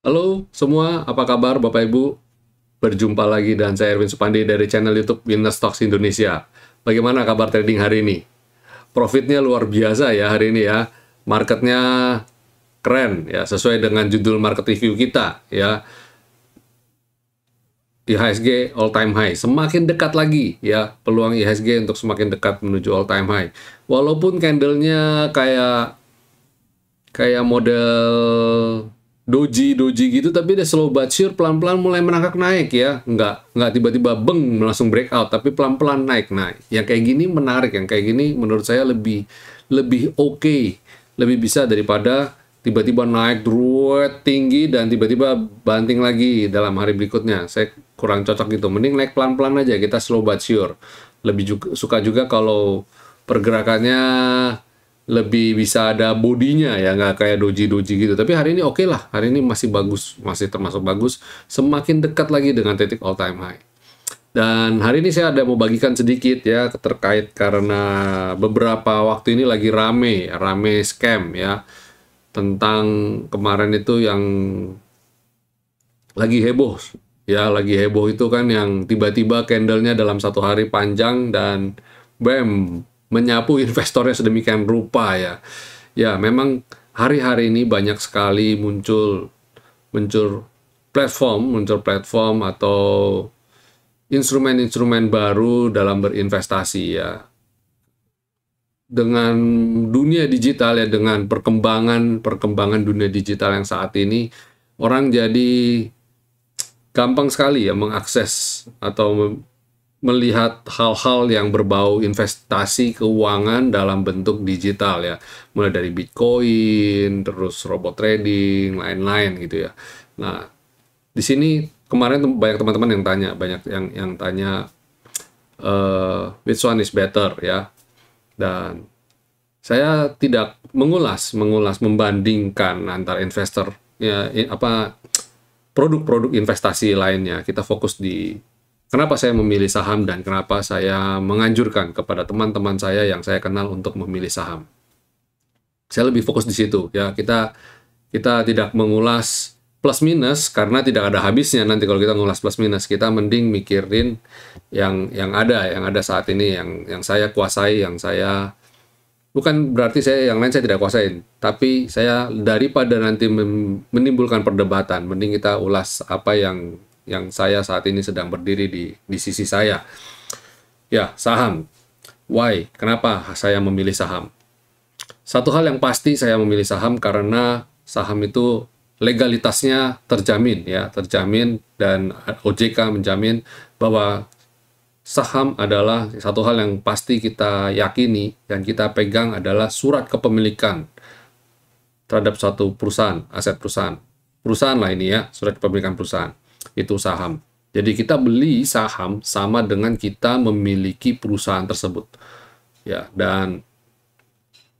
Halo semua, apa kabar Bapak Ibu? Berjumpa lagi dan saya Erwin Supandi dari channel YouTube Winner Stocks Indonesia. Bagaimana kabar trading hari ini? Profitnya luar biasa ya hari ini ya. Marketnya keren ya, sesuai dengan judul market review kita ya. IHSG all time high, semakin dekat lagi ya peluang IHSG untuk semakin dekat menuju all time high. Walaupun candlenya kayak model doji gitu, tapi dia slow but sure, pelan-pelan mulai merangkak naik ya, nggak tiba-tiba beng langsung breakout, tapi pelan-pelan naik. Nah, yang kayak gini menarik, yang kayak gini menurut saya lebih oke, lebih bisa daripada tiba-tiba naik druet tinggi dan tiba-tiba banting lagi dalam hari berikutnya. Saya kurang cocok gitu, mending naik pelan-pelan aja, kita slow but sure. Lebih suka juga kalau pergerakannya lebih bisa ada bodinya ya, nggak kayak doji gitu. Tapi hari ini oke lah, hari ini masih bagus, masih termasuk bagus, semakin dekat lagi dengan titik all time high. Dan hari ini saya ada mau bagikan sedikit ya terkait, karena beberapa waktu ini lagi rame scam ya, tentang kemarin itu yang lagi heboh ya, lagi heboh itu kan yang tiba-tiba candlenya dalam satu hari panjang dan bam, menyapu investornya sedemikian rupa ya. Ya, memang hari-hari ini banyak sekali muncul platform atau instrumen-instrumen baru dalam berinvestasi ya. Dengan dunia digital ya, dengan perkembangan dunia digital yang saat ini, orang jadi gampang sekali ya mengakses atau melihat hal-hal yang berbau investasi keuangan dalam bentuk digital ya, mulai dari Bitcoin, terus robot trading, lain-lain gitu ya. Nah, di sini kemarin banyak teman-teman yang tanya, banyak yang tanya which one is better ya, dan saya tidak mengulas membandingkan antara investor ya, produk-produk investasi lainnya. Kita fokus di kenapa saya memilih saham dan kenapa saya menganjurkan kepada teman-teman saya yang saya kenal untuk memilih saham. Saya lebih fokus di situ ya. Kita tidak mengulas plus minus karena tidak ada habisnya nanti kalau kita mengulas plus minus. Kita mending mikirin yang ada saat ini, yang saya kuasai, yang saya, bukan berarti yang lain saya tidak kuasain, tapi saya daripada nanti menimbulkan perdebatan, mending kita ulas apa yang saya saat ini sedang berdiri di sisi saya. Ya, saham. Why? Kenapa saya memilih saham? Satu hal yang pasti saya memilih saham karena saham itu legalitasnya terjamin ya, terjamin, dan OJK menjamin bahwa saham adalah satu hal yang pasti kita yakini dan kita pegang adalah surat kepemilikan terhadap suatu perusahaan, aset perusahaan. Perusahaan lah ini ya, surat kepemilikan perusahaan. Itu saham. Jadi kita beli saham sama dengan kita memiliki perusahaan tersebut. Ya, dan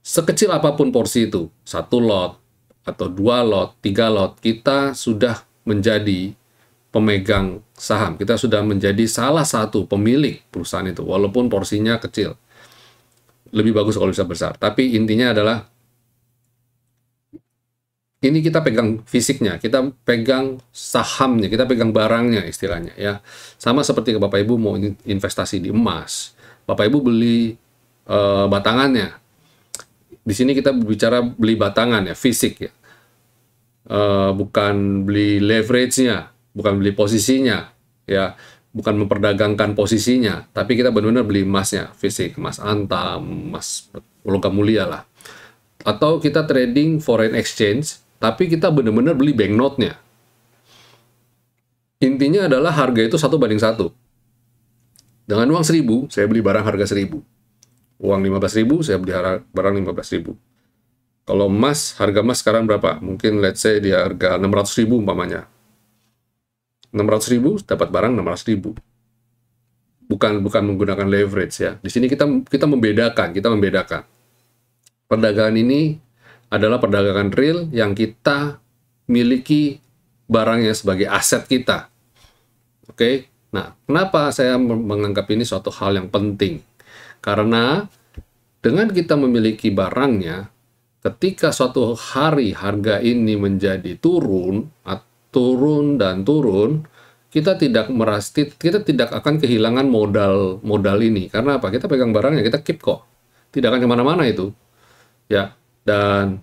sekecil apapun porsi itu, 1 lot atau 2 lot, 3 lot, kita sudah menjadi pemegang saham. Kita sudah menjadi salah satu pemilik perusahaan itu, walaupun porsinya kecil. Lebih bagus kalau bisa besar. Tapi intinya adalah ini kita pegang fisiknya, kita pegang sahamnya, kita pegang barangnya istilahnya ya. Sama seperti ke Bapak Ibu mau investasi di emas, Bapak Ibu beli batangannya. Di sini kita berbicara beli batangan ya, fisik ya. Bukan beli leverage-nya, bukan beli posisinya ya, bukan memperdagangkan posisinya, tapi kita benar-benar beli emasnya, fisik, emas antam, emas logam mulia lah. Atau kita trading foreign exchange, tapi kita benar-benar beli banknote-nya. Intinya adalah harga itu 1:1. Dengan uang 1.000, saya beli barang harga 1.000. Uang 15.000, saya beli barang 15.000. Kalau emas, harga emas sekarang berapa? Mungkin let's say di harga 600.000 umpamanya. 600.000 dapat barang 600.000. Bukan menggunakan leverage ya. Di sini kita membedakan. Perdagangan ini adalah perdagangan real yang kita miliki barangnya sebagai aset kita. Oke. Nah, kenapa saya menganggap ini suatu hal yang penting? Karena dengan kita memiliki barangnya, ketika suatu hari harga ini menjadi turun turun dan turun, kita tidak akan kehilangan modal ini. Karena apa? Kita pegang barangnya, kita keep kok. Tidak akan kemana-mana itu. Ya, dan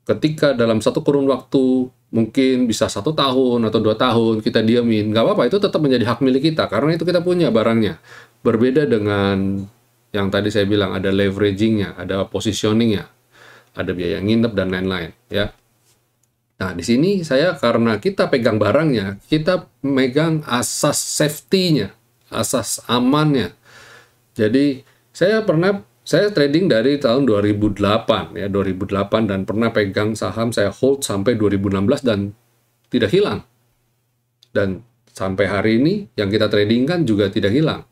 ketika dalam satu kurun waktu, mungkin bisa 1 tahun atau 2 tahun, kita diamin, nggak apa-apa, itu tetap menjadi hak milik kita, karena itu kita punya barangnya. Berbeda dengan yang tadi saya bilang, ada leveraging-nya, ada positioning-nya, ada biaya nginep, dan lain-lain. Ya. Nah, di sini saya karena kita pegang barangnya, kita megang asas safety-nya, asas amannya. Jadi, saya trading dari tahun 2008, ya, 2008, dan pernah pegang saham, saya hold sampai 2016 dan tidak hilang. Dan sampai hari ini, yang kita trading kan juga tidak hilang.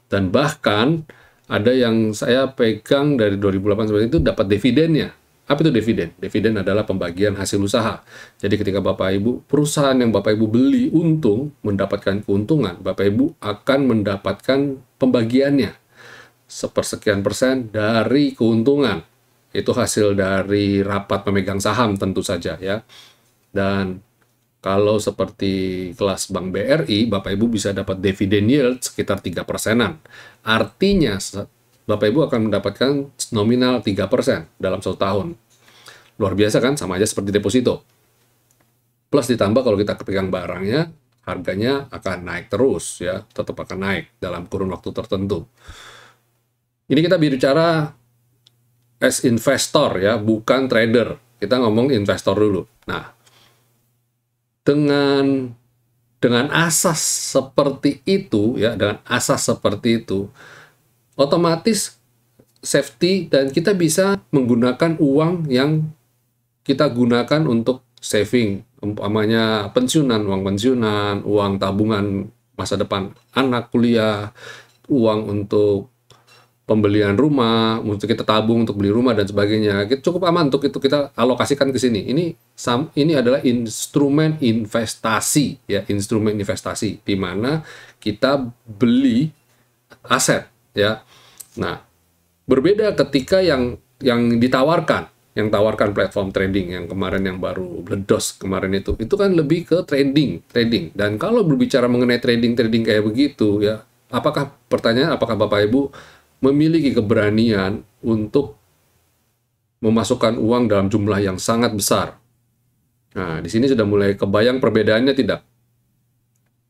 Dan bahkan, ada yang saya pegang dari 2008 sampai itu dapat dividennya. Apa itu dividen? Dividen adalah pembagian hasil usaha. Jadi ketika Bapak Ibu, perusahaan yang Bapak Ibu beli untung, mendapatkan keuntungan, Bapak Ibu akan mendapatkan pembagiannya. Sepersekian% dari keuntungan. Itu hasil dari rapat pemegang saham tentu saja ya. Dan kalau seperti kelas Bank BRI, Bapak Ibu bisa dapat dividen yield sekitar 3%-an. Artinya Bapak Ibu akan mendapatkan nominal 3% dalam 1 tahun. Luar biasa kan? Sama aja seperti deposito. Plus ditambah kalau kita pegang barangnya, harganya akan naik terus ya, tetap akan naik dalam kurun waktu tertentu. Ini kita bicara as investor ya, bukan trader. Kita ngomong investor dulu. Nah, dengan asas seperti itu ya, dengan asas seperti itu, otomatis safety dan kita bisa menggunakan uang yang kita gunakan untuk saving, umpamanya pensiunan, uang tabungan masa depan anak kuliah, uang untuk pembelian rumah, untuk kita tabung untuk beli rumah dan sebagainya. Cukup aman untuk itu kita alokasikan ke sini. Ini adalah instrumen investasi ya, instrumen investasi di mana kita beli aset ya. Nah, berbeda ketika yang yang tawarkan platform trading yang kemarin yang baru bledos kemarin itu kan lebih ke trading. Dan kalau berbicara mengenai trading kayak begitu ya, pertanyaan apakah Bapak Ibu memiliki keberanian untuk memasukkan uang dalam jumlah yang sangat besar? Nah, di sini sudah mulai kebayang perbedaannya tidak?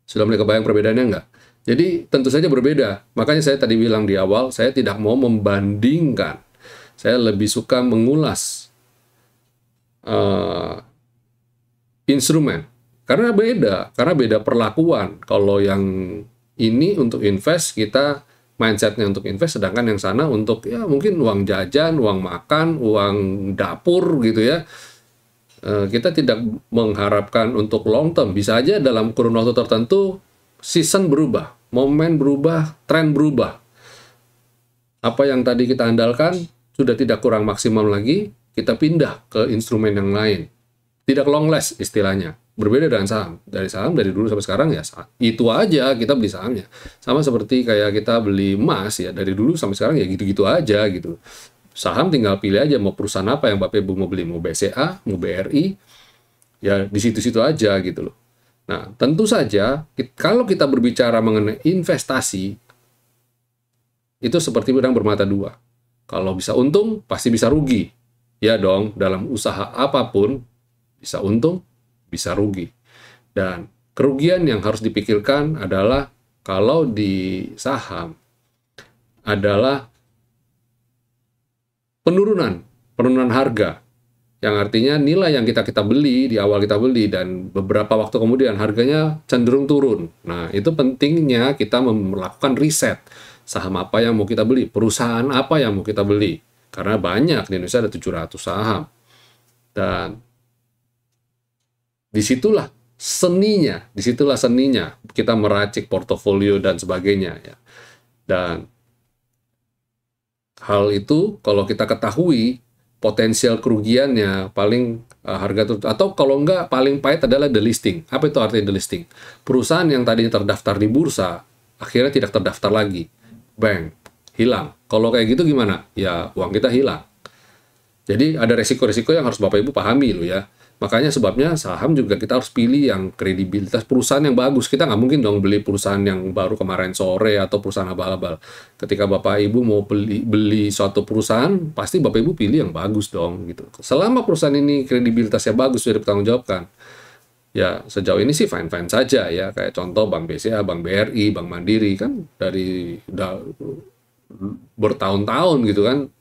Sudah mulai kebayang perbedaannya enggak? Jadi tentu saja berbeda. Makanya saya tadi bilang di awal, saya tidak mau membandingkan. Saya lebih suka mengulas instrumen. Karena beda perlakuan. Kalau yang ini untuk invest, kita mindsetnya untuk invest, sedangkan yang sana untuk ya mungkin uang jajan, uang makan, uang dapur gitu ya. Kita tidak mengharapkan untuk long term. Bisa aja dalam kurun waktu tertentu season berubah, momen berubah, tren berubah. Apa yang tadi kita andalkan sudah tidak kurang maksimum lagi, kita pindah ke instrumen yang lain. Tidak long last istilahnya. Berbeda dengan saham. Dari dulu sampai sekarang ya itu aja kita beli sahamnya. Sama seperti kayak kita beli emas ya, dari dulu sampai sekarang ya gitu-gitu aja gitu. Saham tinggal pilih aja mau perusahaan apa yang Bapak Ibu mau beli, mau BCA, mau BRI, ya di situ-situ aja gitu loh. Nah, tentu saja kalau kita berbicara mengenai investasi, itu seperti pedang bermata dua. Kalau bisa untung, pasti bisa rugi. Ya dong, dalam usaha apapun, bisa untung, bisa rugi. Dan kerugian yang harus dipikirkan adalah kalau di saham adalah penurunan harga. Yang artinya nilai yang kita beli, di awal kita beli, dan beberapa waktu kemudian harganya cenderung turun. Nah, itu pentingnya kita melakukan riset. Saham apa yang mau kita beli? Perusahaan apa yang mau kita beli? Karena banyak, di Indonesia ada 700 saham. Dan disitulah seninya kita meracik portofolio dan sebagainya. Ya. Dan hal itu kalau kita ketahui, potensial kerugiannya paling harga atau kalau enggak paling pahit adalah delisting. Apa itu artinya delisting? Perusahaan yang tadinya terdaftar di bursa akhirnya tidak terdaftar lagi. Bang, hilang. Kalau kayak gitu gimana? Ya uang kita hilang. Jadi ada resiko-resiko yang harus Bapak Ibu pahami loh ya. Makanya sebabnya saham juga kita harus pilih yang kredibilitas, perusahaan yang bagus. Kita nggak mungkin dong beli perusahaan yang baru kemarin sore atau perusahaan abal-abal. Ketika Bapak Ibu mau beli suatu perusahaan, pasti Bapak Ibu pilih yang bagus dong gitu. Selama perusahaan ini kredibilitasnya bagus, sudah dipertanggungjawabkan, ya sejauh ini sih fine-fine saja ya. Kayak contoh Bank BCA, Bank BRI, Bank Mandiri kan dari bertahun-tahun gitu kan,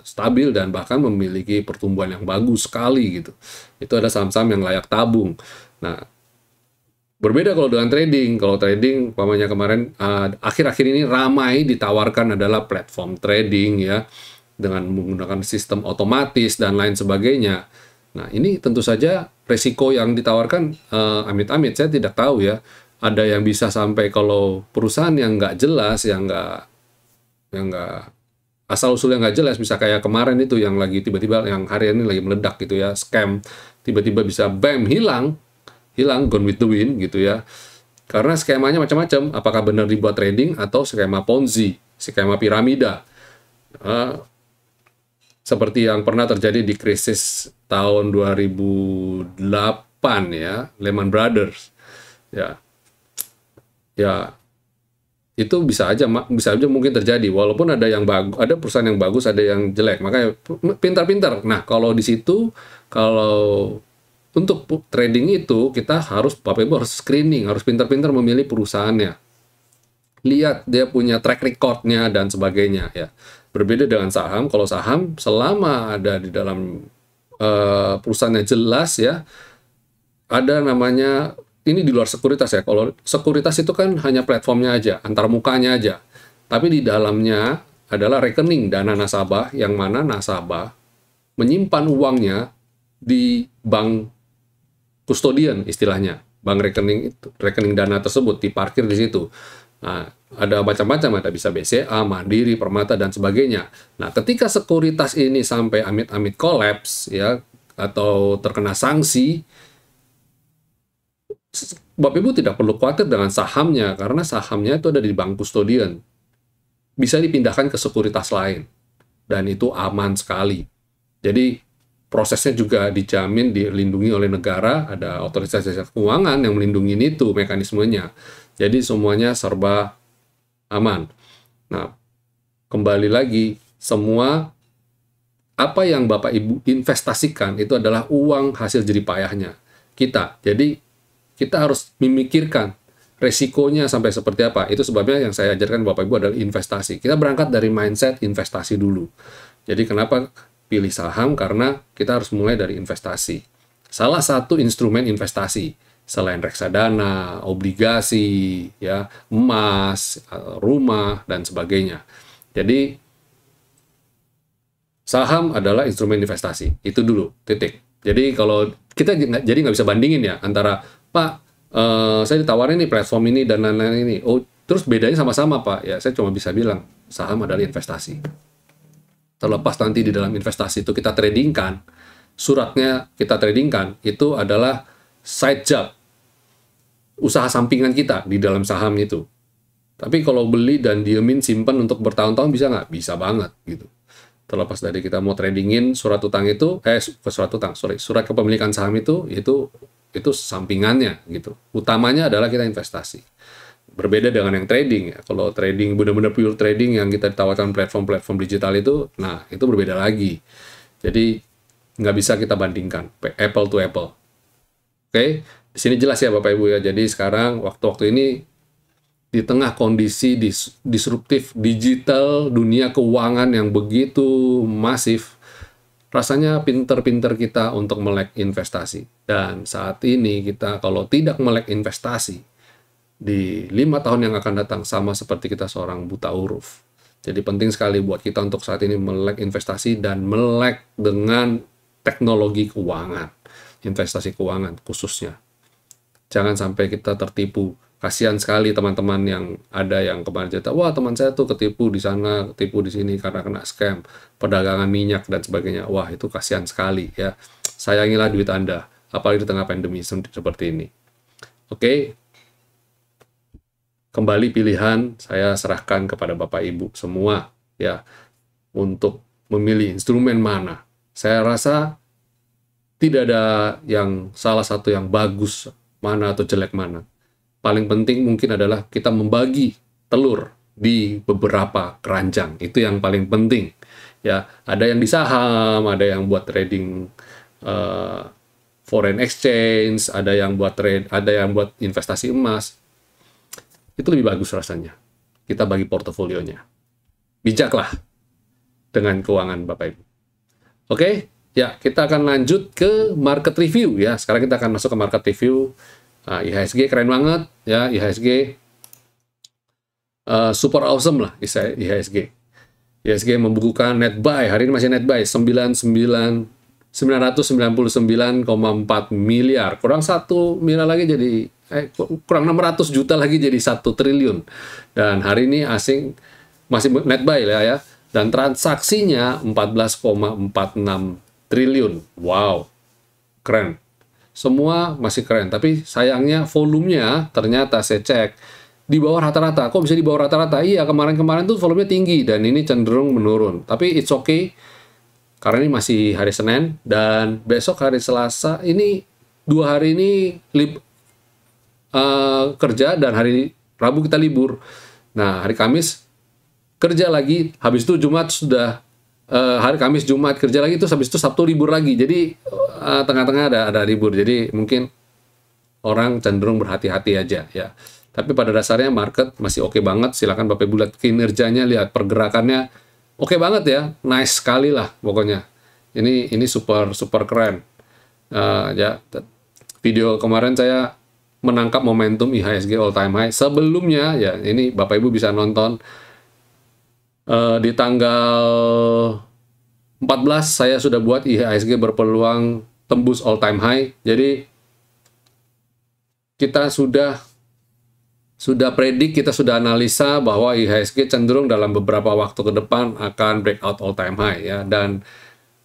stabil dan bahkan memiliki pertumbuhan yang bagus sekali gitu. Itu ada saham-saham yang layak tabung. Nah, berbeda kalau dengan trading. Kalau trading, umpamanya kemarin akhir-akhir ini ramai ditawarkan adalah platform trading ya, dengan menggunakan sistem otomatis dan lain sebagainya. Nah, ini tentu saja resiko yang ditawarkan amit-amit saya tidak tahu ya. Ada yang bisa sampai kalau perusahaan yang nggak jelas, yang nggak asal usulnya nggak jelas, bisa kayak kemarin itu yang lagi tiba-tiba yang hari ini lagi meledak gitu ya, scam, tiba-tiba bisa bam, hilang gone with the wind gitu ya, karena skemanya macam-macam, apakah benar dibuat trading atau skema Ponzi, skema piramida, seperti yang pernah terjadi di krisis tahun 2008 ya, Lehman Brothers ya, itu bisa aja mungkin terjadi, walaupun ada yang bagus, ada perusahaan yang bagus, ada yang jelek. Makanya pintar-pintar. Nah, kalau di situ, kalau untuk trading itu kita harus, Bapak Ibu harus screening, harus pintar-pintar memilih perusahaannya, lihat dia punya track recordnya dan sebagainya ya. Berbeda dengan saham. Kalau saham selama ada di dalam perusahaannya jelas ya, ada namanya, ini di luar sekuritas ya. Kalau sekuritas itu kan hanya platformnya aja, antar mukanya aja. Tapi di dalamnya adalah rekening dana nasabah, yang mana nasabah menyimpan uangnya di bank kustodian istilahnya. Bank rekening dana tersebut diparkir di situ. Nah, ada macam-macam, ada bisa BCA, Mandiri, Permata, dan sebagainya. Nah, ketika sekuritas ini sampai amit-amit kolaps ya, atau terkena sanksi, Bapak Ibu tidak perlu khawatir dengan sahamnya, karena sahamnya itu ada di bank kustodian. Bisa dipindahkan ke sekuritas lain. Dan itu aman sekali. Jadi, prosesnya juga dijamin, dilindungi oleh negara, ada otoritas jasa keuangan yang melindungi itu, mekanismenya. Jadi, semuanya serba aman. Nah, kembali lagi, semua apa yang Bapak Ibu investasikan itu adalah uang hasil jerih payahnya kita. Jadi, kita harus memikirkan resikonya sampai seperti apa. Itu sebabnya yang saya ajarkan Bapak Ibu adalah investasi. Kita berangkat dari mindset investasi dulu. Jadi kenapa pilih saham? Karena kita harus mulai dari investasi. Salah satu instrumen investasi, selain reksadana, obligasi, ya, emas, rumah, dan sebagainya. Jadi saham adalah instrumen investasi. Itu dulu, titik. Jadi kalau kita jadi nggak bisa bandingin ya antara, Pak, saya ditawarin nih platform ini dan lain-lain ini. Oh, terus bedanya sama-sama, Pak. Ya, saya cuma bisa bilang, saham adalah investasi. Terlepas nanti di dalam investasi itu kita tradingkan, suratnya kita tradingkan, itu adalah side job, usaha sampingan kita di dalam saham itu. Tapi kalau beli dan diemin, simpan untuk bertahun-tahun, bisa nggak? Bisa banget, gitu. Terlepas dari kita mau tradingin surat utang itu, surat kepemilikan saham itu sampingannya gitu. Utamanya adalah kita investasi. Berbeda dengan yang trading ya. Kalau trading benar-benar pure trading yang kita ditawarkan platform-platform digital itu, nah itu berbeda lagi. Jadi nggak bisa kita bandingkan apple to apple. Oke, di sini jelas ya Bapak Ibu ya. Jadi sekarang waktu-waktu ini di tengah kondisi disruptif digital, dunia keuangan yang begitu masif, rasanya pinter-pinter kita untuk melek investasi. Dan saat ini kita kalau tidak melek investasi, di 5 tahun yang akan datang sama seperti kita seorang buta huruf. Jadi penting sekali buat kita untuk saat ini melek investasi dan melek dengan teknologi keuangan, investasi keuangan khususnya. Jangan sampai kita tertipu. Kasihan sekali teman-teman yang ada yang kemarin cerita, wah teman saya tuh ketipu di sana, ketipu di sini karena kena scam, perdagangan minyak dan sebagainya. Wah itu kasihan sekali ya. Sayangilah duit Anda, apalagi di tengah pandemi seperti ini. Oke, kembali pilihan saya serahkan kepada Bapak Ibu semua ya untuk memilih instrumen mana. Saya rasa tidak ada yang salah satu yang bagus mana atau jelek mana. Paling penting mungkin adalah kita membagi telur di beberapa keranjang. Itu yang paling penting. Ya, ada yang di saham, ada yang buat trading foreign exchange, ada yang buat trade, ada yang buat investasi emas. Itu lebih bagus rasanya. Kita bagi portofolionya. Bijaklah dengan keuangan Bapak Ibu. Oke, ya kita akan lanjut ke market review ya. Sekarang kita akan masuk ke market review. IHSG keren banget ya, IHSG super awesome lah IHSG. IHSG membukukan net buy, hari ini masih net buy 999,4 miliar. Kurang 1 miliar lagi jadi kurang 600 juta lagi jadi 1 triliun. Dan hari ini asing masih net buy lah ya. Dan transaksinya 14,46 triliun. Wow, keren. Semua masih keren, tapi sayangnya volumenya ternyata saya cek di bawah rata-rata. Kok bisa di bawah rata-rata? Iya, kemarin-kemarin tuh volumenya tinggi dan ini cenderung menurun. Tapi it's okay, karena ini masih hari Senin dan besok hari Selasa. Ini 2 hari ini kerja dan hari Rabu kita libur. Nah, hari Kamis kerja lagi, habis itu Jumat sudah hari Kamis, Jumat kerja lagi, terus habis itu Sabtu libur lagi. Jadi tengah-tengah ada libur. Jadi mungkin orang cenderung berhati-hati aja ya. Tapi pada dasarnya market masih oke banget. Silakan Bapak Ibu lihat kinerjanya, lihat pergerakannya. Oke banget ya, nice sekali lah pokoknya. Ini super keren. Ya, video kemarin saya menangkap momentum IHSG all time high. Sebelumnya ya, ini Bapak Ibu bisa nonton di tanggal 14 saya sudah buat IHSG berpeluang tembus all time high. Jadi kita sudah predik, kita sudah analisa bahwa IHSG cenderung dalam beberapa waktu ke depan akan breakout all time high ya. Dan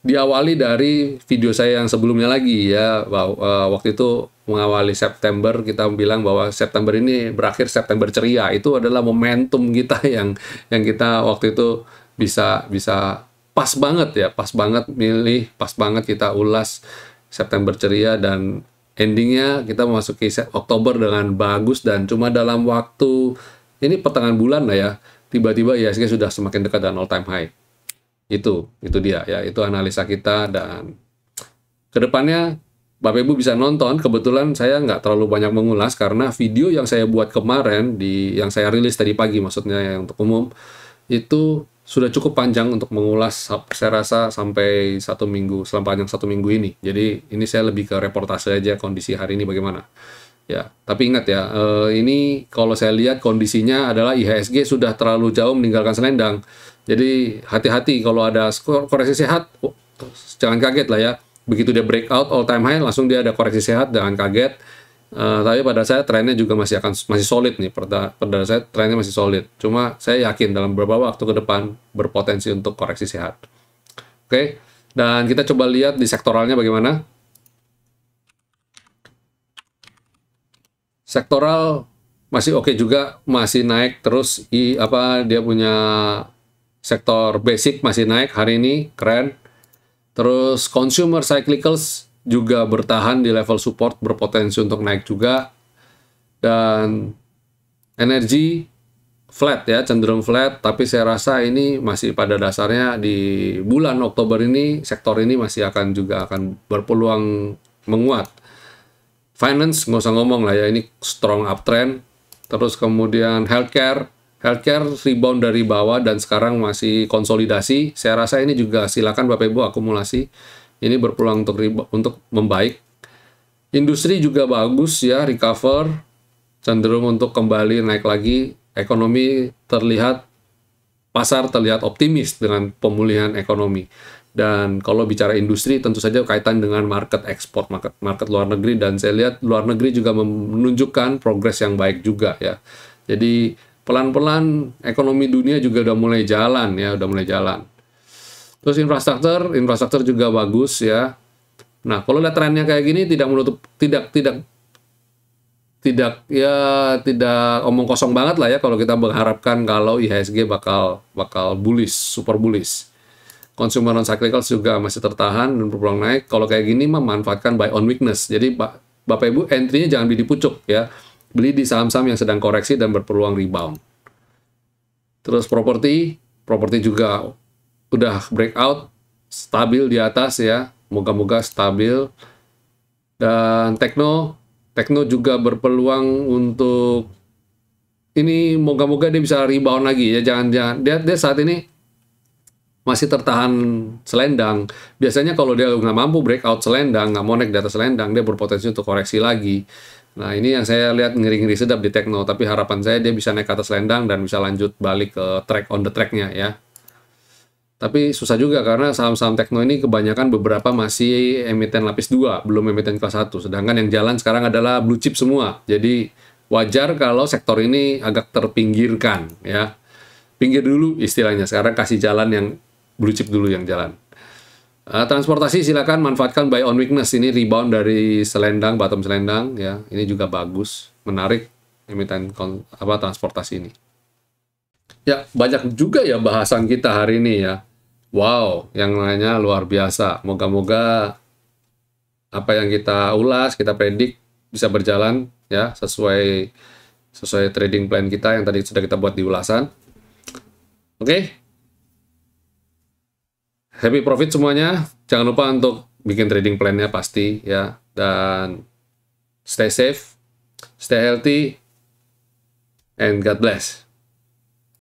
diawali dari video saya yang sebelumnya lagi ya, bahwa waktu itu mengawali September, kita bilang bahwa September ini berakhir September ceria. Itu adalah momentum kita yang kita waktu itu bisa pas banget ya, pas banget milih, pas banget kita ulas September ceria, dan endingnya kita memasuki Oktober dengan bagus. Dan cuma dalam waktu ini pertengahan bulan lah ya, tiba-tiba IHSG sudah semakin dekat dengan all time high. Itu dia ya, itu analisa kita. Dan kedepannya Bapak Ibu bisa nonton. Kebetulan saya nggak terlalu banyak mengulas karena video yang saya buat kemarin, yang saya rilis tadi pagi maksudnya yang untuk umum, itu sudah cukup panjang untuk mengulas, saya rasa sampai 1 minggu, sepanjang 1 minggu ini. Jadi ini saya lebih ke reportase aja kondisi hari ini bagaimana. Ya, tapi ingat ya, ini kalau saya lihat kondisinya adalah IHSG sudah terlalu jauh meninggalkan selendang. Jadi hati-hati kalau ada koreksi sehat, jangan kaget lah ya. Begitu dia breakout all time high, langsung dia ada koreksi sehat, jangan kaget. Tapi pada saya trennya juga masih solid nih. Pada saya trennya masih solid. Cuma saya yakin dalam beberapa waktu ke depan berpotensi untuk koreksi sehat. Oke, dan kita coba lihat di sektoralnya bagaimana. Sektoral masih oke juga, masih naik terus. Dia punya sektor basic masih naik hari ini, keren. Terus consumer cyclicals juga bertahan di level support, berpotensi untuk naik juga. Dan energi flat ya, cenderung flat, tapi saya rasa ini masih pada dasarnya di bulan Oktober ini sektor ini masih akan berpeluang menguat. Finance nggak usah ngomong lah ya, ini strong uptrend. Terus kemudian healthcare rebound dari bawah dan sekarang masih konsolidasi. Saya rasa ini juga silakan Bapak Ibu akumulasi. Ini berpeluang untuk membaik. Industri juga bagus ya, recover, cenderung untuk kembali naik lagi. Ekonomi pasar terlihat optimis dengan pemulihan ekonomi. Dan kalau bicara industri tentu saja kaitan dengan market ekspor, market luar negeri, dan saya lihat luar negeri juga menunjukkan progres yang baik juga ya. Jadi pelan-pelan ekonomi dunia juga udah mulai jalan ya, Terus infrastruktur juga bagus ya. Nah, kalau lihat trennya kayak gini tidak omong kosong banget lah ya kalau kita mengharapkan kalau IHSG bakal bullish, super bullish. consumer non cyclicals juga masih tertahan dan berpeluang naik. Kalau kayak gini memanfaatkan buy on weakness. Jadi Bapak Ibu entry-nya jangan beli di pucuk ya. Beli di saham-saham yang sedang koreksi dan berpeluang rebound. Terus properti juga udah breakout, stabil di atas ya. Moga-moga stabil. Dan tekno juga berpeluang untuk ini, moga-moga dia bisa rebound lagi ya. Jangan dia saat ini masih tertahan selendang. Biasanya kalau dia nggak mampu breakout selendang, nggak mau naik di atas selendang, dia berpotensi untuk koreksi lagi. Nah, ini yang saya lihat ngeri-ngeri sedap di tekno, tapi harapan saya dia bisa naik ke atas selendang dan bisa lanjut balik ke on the track-nya ya. Tapi susah juga karena saham-saham tekno ini kebanyakan beberapa masih emiten lapis 2, belum emiten kelas 1. Sedangkan yang jalan sekarang adalah blue chip semua. Jadi wajar kalau sektor ini agak terpinggirkan ya. Pinggir dulu istilahnya, sekarang kasih jalan yang blue chip dulu yang jalan. Transportasi silakan manfaatkan buy on weakness, ini rebound dari selendang, bottom selendang ya. Ini juga bagus, menarik emiten transportasi ini. Ya, banyak juga ya bahasan kita hari ini ya. Wow, yang lainnya luar biasa. Moga-moga apa yang kita ulas, kita predik bisa berjalan ya sesuai trading plan kita yang tadi sudah kita buat di ulasan. Oke. Happy profit semuanya. Jangan lupa untuk bikin trading plan-nya pasti ya, dan stay safe, stay healthy, and God bless.